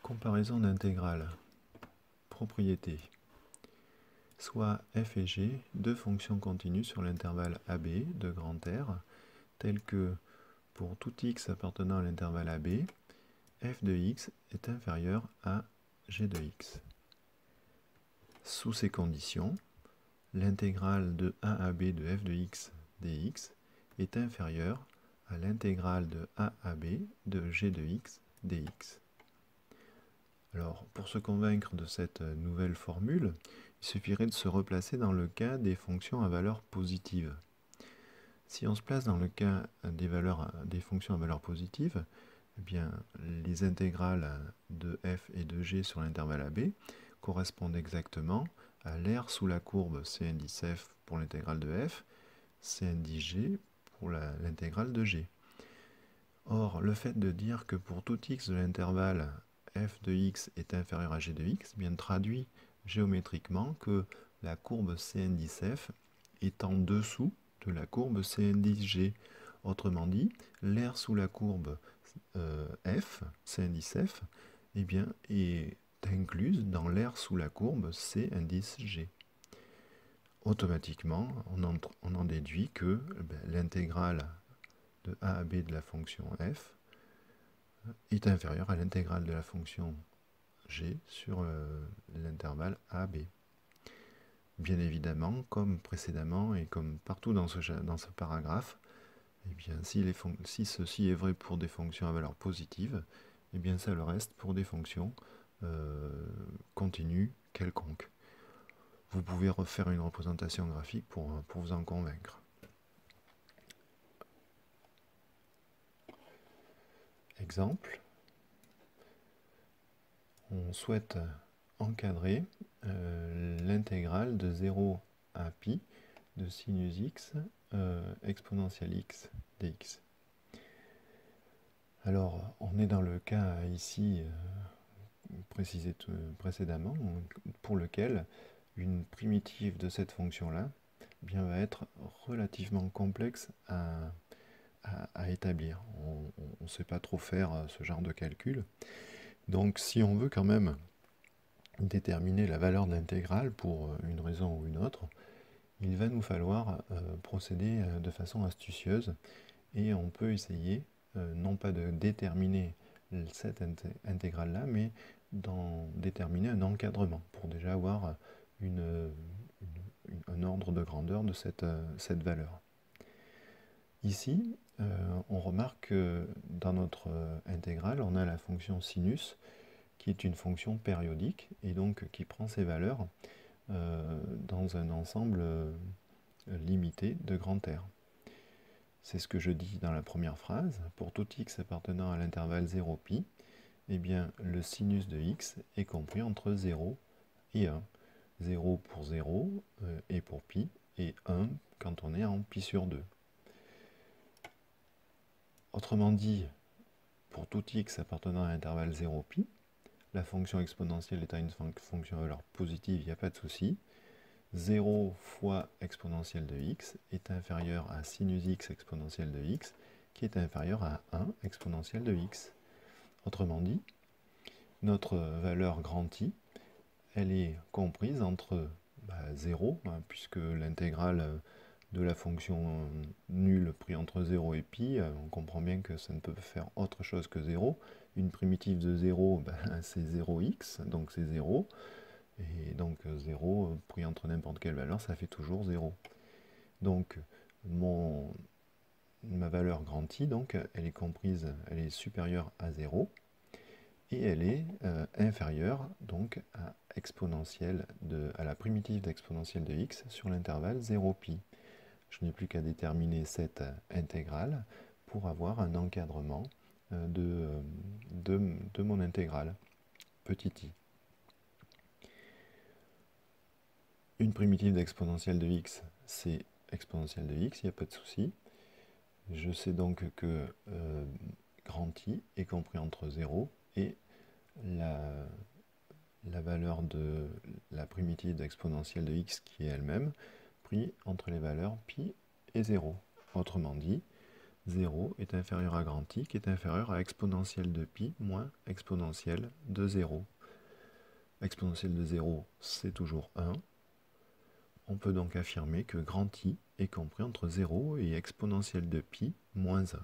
Comparaison d'intégrales. Propriété. Soit f et g, deux fonctions continues sur l'intervalle AB de grand R, telles que, pour tout x appartenant à l'intervalle AB, f de x est inférieur à g de x. Sous ces conditions, l'intégrale de a à b de f de x dx est inférieure à l'intégrale de a à b de g de x dx. Alors, pour se convaincre de cette nouvelle formule, il suffirait de se replacer dans le cas des fonctions à valeur positive. Si on se place dans le cas des fonctions à valeur positive, eh bien, les intégrales de f et de g sur l'intervalle AB correspondent exactement à l'aire sous la courbe c indice f pour l'intégrale de f, c indice g pour l'intégrale de g. Or, le fait de dire que pour tout x de l'intervalle f de x est inférieur à g de x, bien traduit géométriquement que la courbe c indice f est en dessous de la courbe c indice g. Autrement dit, l'aire sous la courbe f, c indice f, eh bien, est incluse dans l'aire sous la courbe c indice g. Automatiquement, on en déduit que l'intégrale de a à b de la fonction f est inférieure à l'intégrale de la fonction g sur l'intervalle AB. Bien évidemment, comme précédemment et comme partout dans ce paragraphe, eh bien, si ceci est vrai pour des fonctions à valeur positive, eh bien ça le reste pour des fonctions continues quelconques. Vous pouvez refaire une représentation graphique pour vous en convaincre. Exemple. On souhaite encadrer l'intégrale de 0 à pi de sinus x exponentielle x dx. Alors, on est dans le cas ici précisé précédemment, pour lequel une primitive de cette fonction-là va être relativement complexe à établir. On ne sait pas trop faire ce genre de calcul. Donc si on veut quand même déterminer la valeur de l'intégrale pour une raison ou une autre, il va nous falloir procéder de façon astucieuse et on peut essayer non pas de déterminer cette intégrale-là, mais d'en déterminer un encadrement pour déjà avoir un ordre de grandeur de cette valeur. Ici, on remarque que dans notre intégrale, on a la fonction sinus, qui est une fonction périodique, et donc qui prend ses valeurs dans un ensemble limité de grand R. C'est ce que je dis dans la première phrase. Pour tout x appartenant à l'intervalle 0π, eh bien, le sinus de x est compris entre 0 et 1. 0 pour 0 et pour pi, et 1 quand on est en pi sur 2. Autrement dit, pour tout x appartenant à l'intervalle 0π, la fonction exponentielle étant une fonction à valeur positive, il n'y a pas de souci. 0 fois exponentielle de x est inférieur à sinus x exponentielle de x, qui est inférieur à 1 exponentielle de x. Autrement dit, notre valeur grand I, elle est comprise entre 0, puisque l'intégrale de la fonction nulle pris entre 0 et pi, on comprend bien que ça ne peut faire autre chose que 0. Une primitive de 0, c'est 0x, donc c'est 0. Et donc 0 pris entre n'importe quelle valeur, ça fait toujours 0. Donc ma valeur grand I, donc, elle est comprise, elle est supérieure à 0. Et elle est inférieure donc à la primitive d'exponentielle de x sur l'intervalle 0π. Je n'ai plus qu'à déterminer cette intégrale pour avoir un encadrement de mon intégrale, petit i. Une primitive d'exponentielle de x, c'est exponentielle de x, il n'y a pas de souci. Je sais donc que grand I est compris entre 0 et la valeur de la primitive d'exponentielle de x qui est elle-même, pris entre les valeurs pi et 0. Autrement dit, 0 est inférieur à grand I, qui est inférieur à exponentielle de pi moins exponentielle de 0. Exponentielle de 0, c'est toujours 1. On peut donc affirmer que grand I est compris entre 0 et exponentielle de pi moins 1.